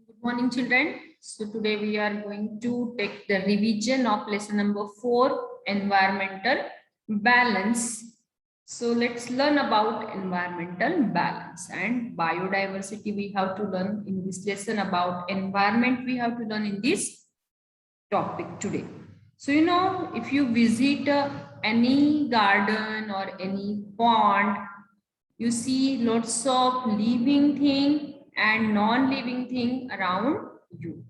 Good morning, children. So today we are going to take the revision of lesson number 4, environmental balance. So let's learn about environmental balance and biodiversity. We have to learn in this lesson about environment. We have to learn in this topic today. So if you visit any garden or any pond, you see lots of living thing and non-living thing around you.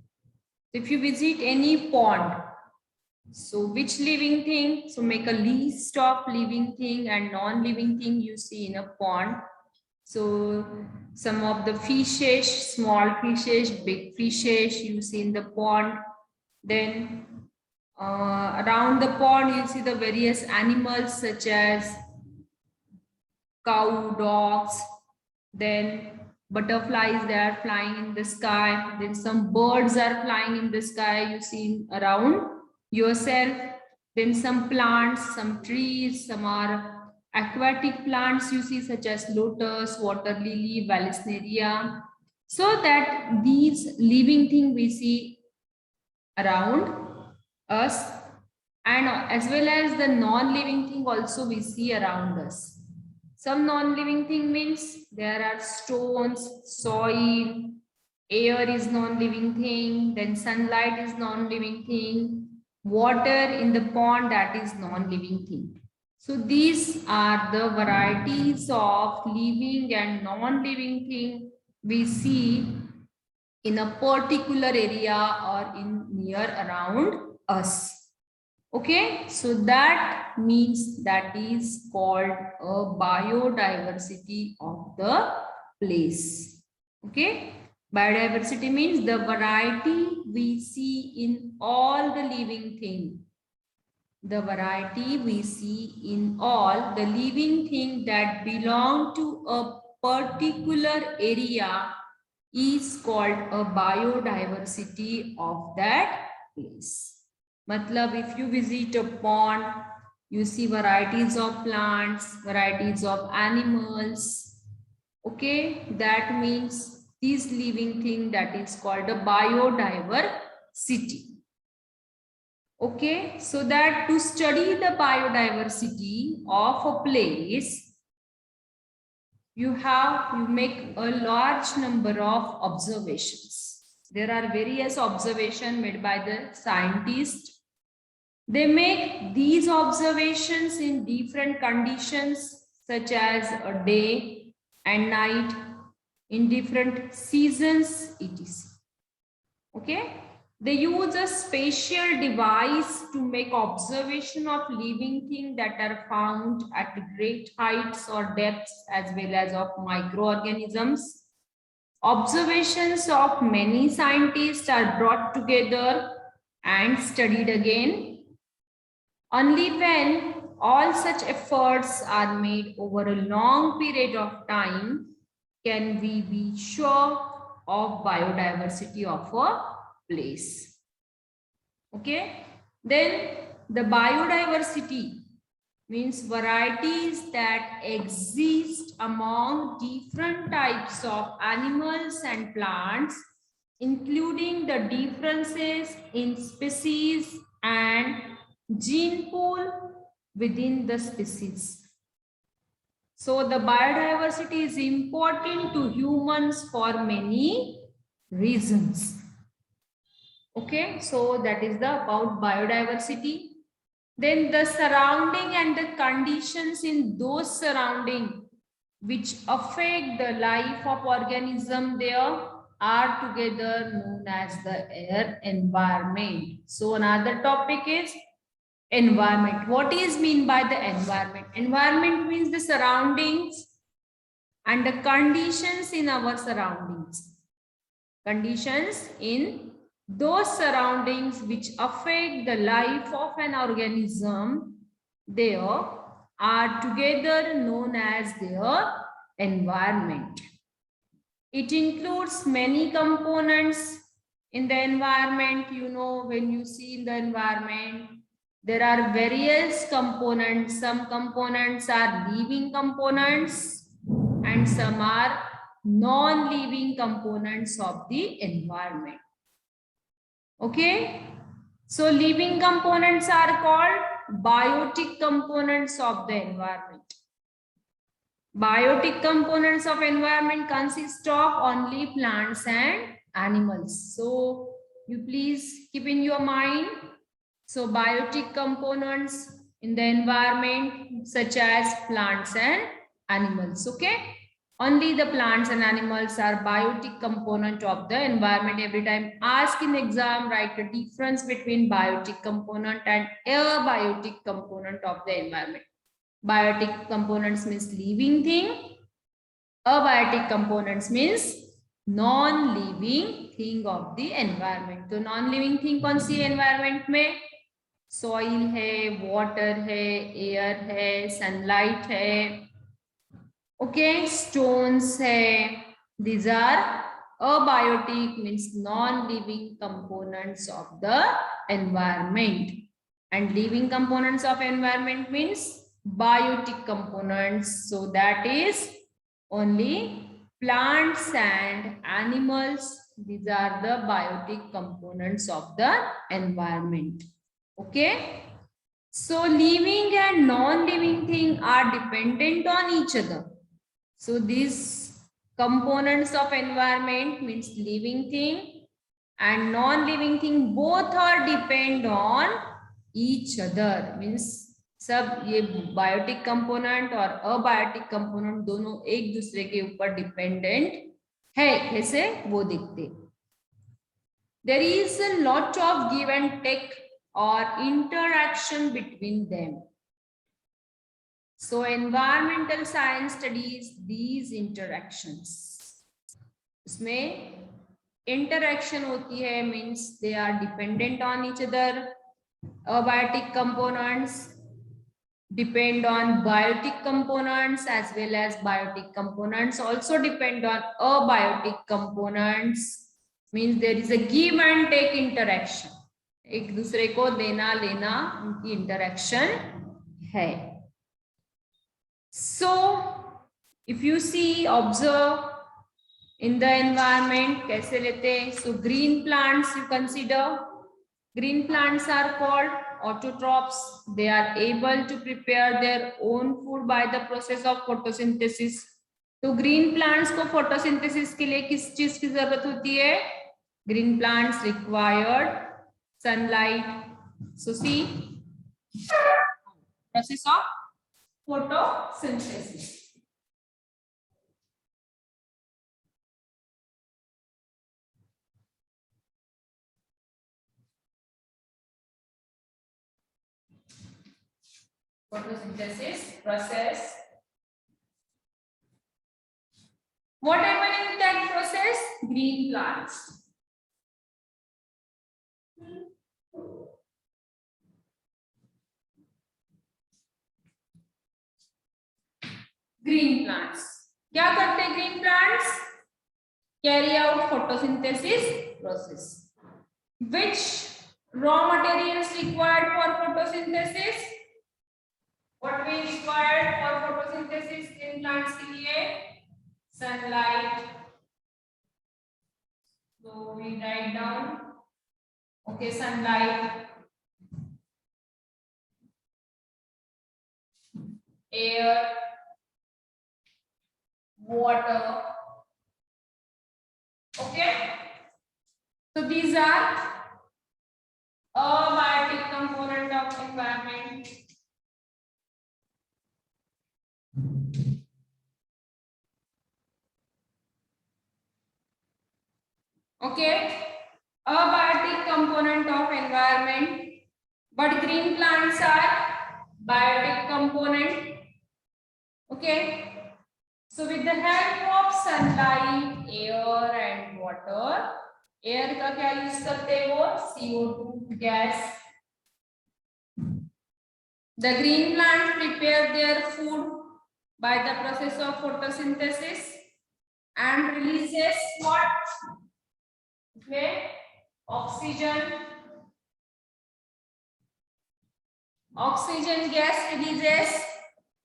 If you visit any pond, so which living thing? So make a list of living thing and non-living thing you see in a pond. So some of the fishes, small fishes, big fishes you see in the pond. Then around the pond you see the various animals such as cow, dogs, then butterflies, they are flying in the sky, then some birds are flying in the sky you see around yourself, then some plants, some trees, some are aquatic plants you see such as lotus, water lily, vallisneria. So that these living things we see around us, and as well as the non-living thing also we see around us. Some non-living thing means there are stones, soil, air is non-living thing, then sunlight is non-living thing, water in the pond, that is non-living thing. So these are the varieties of living and non-living thing we see in a particular area or in near around us. Okay, so that means that is called a biodiversity of the place. Okay, biodiversity means the variety we see in all the living thing. The variety we see in all the living thing that belong to a particular area is called a biodiversity of that place. Matlab, if you visit a pond, you see varieties of plants, varieties of animals. Okay, that means this living thing that is called a biodiversity. Okay, so that to study the biodiversity of a place, you make a large number of observations. There are various observations made by the scientists. They make these observations in different conditions such as a day and night, in different seasons, etc. Okay, they use a spatial device to make observation of living things that are found at great heights or depths, as well as of microorganisms. Observations of many scientists are brought together and studied again. Only when all such efforts are made over a long period of time can we be sure of biodiversity of a place. Okay, then the biodiversity means varieties that exist among different types of animals and plants, including the differences in species and gene pool within the species. So the biodiversity is important to humans for many reasons. Okay, so that is the about biodiversity. Then the surrounding and the conditions in those surrounding which affect the life of organism there are together known as the air environment. So another topic is environment. What is mean by the environment? Environment means the surroundings and the conditions in our surroundings. Conditions in those surroundings which affect the life of an organism there are together known as their environment. It includes many components in the environment. When you see in the environment, there are various components. Some components are living components and some are non-living components of the environment. Okay, so living components are called biotic components of the environment. Biotic components of environment consist of only plants and animals. So you please keep in your mind. So biotic components in the environment such as plants and animals. Okay, only the plants and animals are biotic component of the environment. Every time ask in exam, write the difference between biotic component and abiotic component of the environment. Biotic components means living thing. Abiotic components means non-living thing of the environment. तो non-living thing कौन सी है environment में? Soil है, water है, air है, sunlight है, okay, stones है. These are abiotic means non-living components of the environment. And living components of environment means biotic components. So that is only plants and animals. These are the biotic components of the environment. Okay. So living and non-living things are dependent on each other. So these components of environment means living thing and non-living thing both are depend on each other. Means सब ये biotic component और abiotic component दोनों एक दूसरे के ऊपर dependent है. कैसे वो दिखते. There is a lot of give and take or interaction between them. So environmental science studies these interactions. उसमें interaction होती है means they are dependent on each other. Abiotic components depend on biotic components as well as biotic components also depend on abiotic components. Means there is a give and take interaction. एक दूसरे को देना लेना उनकी interaction है. So if you see, observe in the environment कैसे लेते हैं. So green plants you consider. Green plants are called autotrophs. They are able to prepare their own food by the process of photosynthesis. तो green plants को photosynthesis के लिए किस चीज की जरूरत होती है? Green plants required sunlight. So see, process of photosynthesis. Photosynthesis process. What happens in that process? Green plants. Green plants. क्या करते हैं green plants? Carry out photosynthesis process. Which raw materials required for photosynthesis? What we required for photosynthesis green plants के लिए? Sunlight. So we write down. Okay, sunlight, air, water. Okay. So these are abiotic component of environment. Okay, abiotic component of environment, but green plants are biotic component. Okay, so with the help of sunlight, air and water, air का क्या use करते हैं वो? CO2 gas. The green plants prepare their food by the process of photosynthesis and releases what? Okay, oxygen. Oxygen gas releases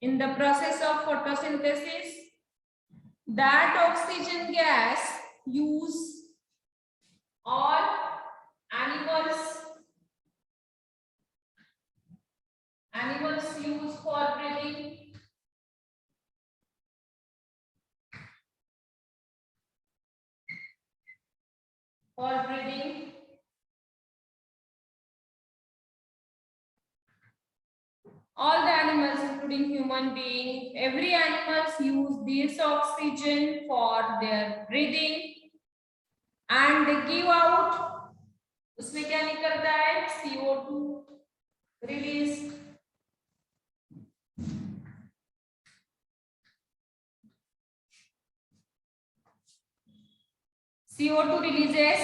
in the process of photosynthesis. that oxygen gas use all animals use for breathing. For breathing. All the animals, including human being, every animals use this oxygen for their breathing and they give out. उसमें क्या निकलता है? CO2 release. CO2 releases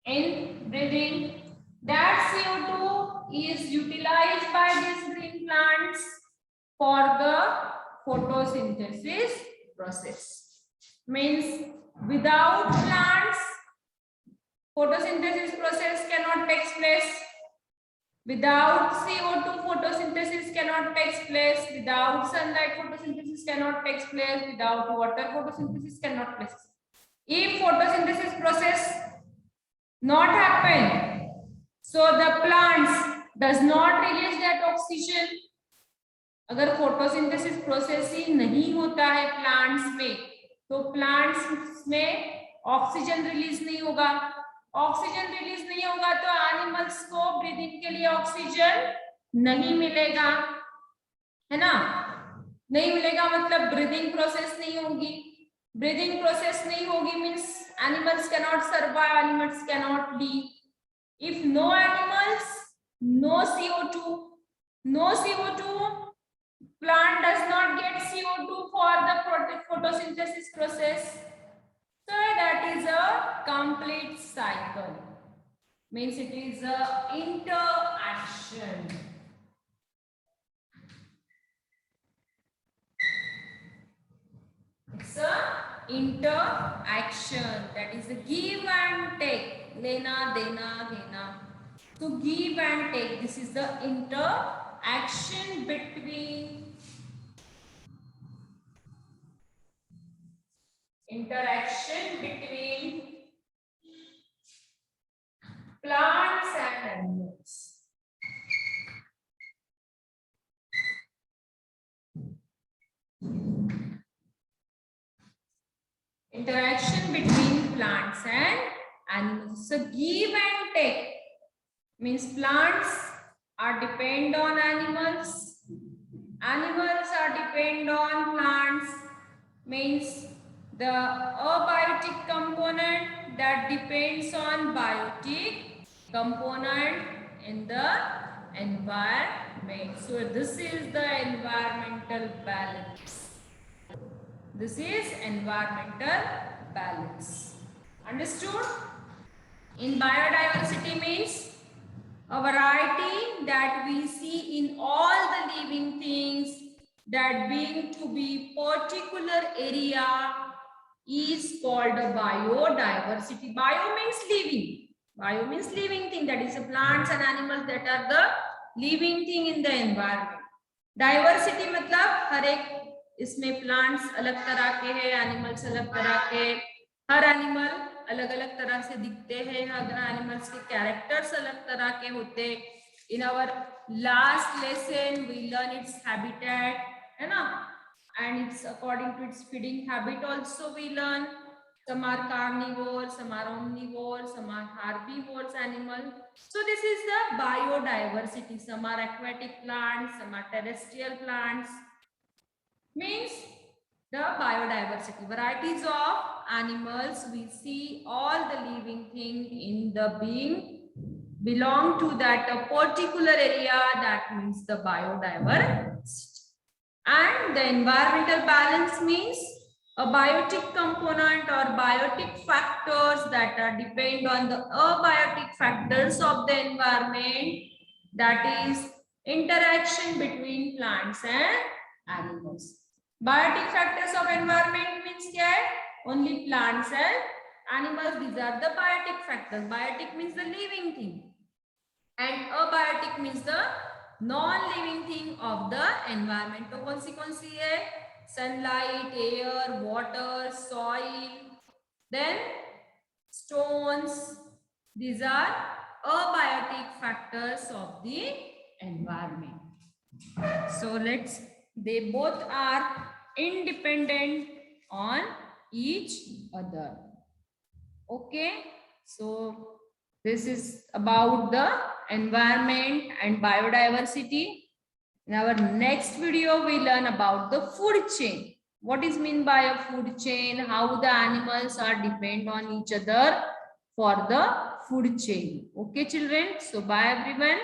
in breathing. That CO2 is utilized by these green plants for the photosynthesis process. Means without plants, photosynthesis process cannot take place. Without CO2, photosynthesis cannot take place. Without sunlight, photosynthesis cannot take place. Without water, photosynthesis cannot take place. If photosynthesis process not happen, so the plants does not release that oxygen. अगर photosynthesis process ही नहीं होता है plants में, तो plants में oxygen release नहीं होगा. Oxygen release नहीं होगा तो एनिमल्स को ब्रीदिंग के लिए ऑक्सीजन नहीं मिलेगा, है ना. नहीं मिलेगा मतलब ब्रीदिंग प्रोसेस नहीं होगी. ब्रीदिंग प्रोसेस नहीं होगी means animals cannot survive, animals cannot live. If no animals, no CO2, no CO2, plant does not get CO2 for the photosynthesis process. So that is a complete cycle. Means it is a interaction. It's a interaction, that is a give and take, lena dena dena. So give and take, this is the interaction between plants and animals. Interaction between plants and animals. So give and take means plants are depend on animals. Animals are depend on plants. Means the abiotic component that depends on biotic component in the environment. So this is the environmental balance. This is environmental balance. Understood? In biodiversity means a variety that we see in all the living things that being to be particular area is called a biodiversity. Bio means living. Bio means living thing, that is the plants and animals that are the living thing in the environment. Diversity मतलब हर एक इसमें plants अलग तरह के हैं, animals अलग तरह के, हर एनिमल अलग अलग तरह से दिखते हैं, हर एनिमल्स के कैरेक्टर्स अलग तरह के होते. In our last lesson we learn its habitat, है ना, and its according to its feeding habit also we learn. Some are carnivores, some are omnivores, some are herbivores animal. So this is the biodiversity. Some are aquatic plants, some are terrestrial plants. Means the biodiversity, varieties of animals we see, all the living thing in the being belong to that a particular area, that means the biodiversity. And the environmental balance means a biotic component or biotic factors that are depend on the abiotic factors of the environment, that is interaction between plants and animals. Biotic factors of environment means क्या है? Only plants and animals, these are the biotic factors. Biotic means the living thing and abiotic means the non-living thing of the environment. तो कौन सी है? sunlight, air, water, soil, then stones. These are abiotic factors of the environment. So they both are independent on each other. Okay, so this is about the environment and biodiversity. In our next video, we learn about the food chain. What is mean by a food chain? How the animals are depend on each other for the food chain. Okay, children. So bye everyone.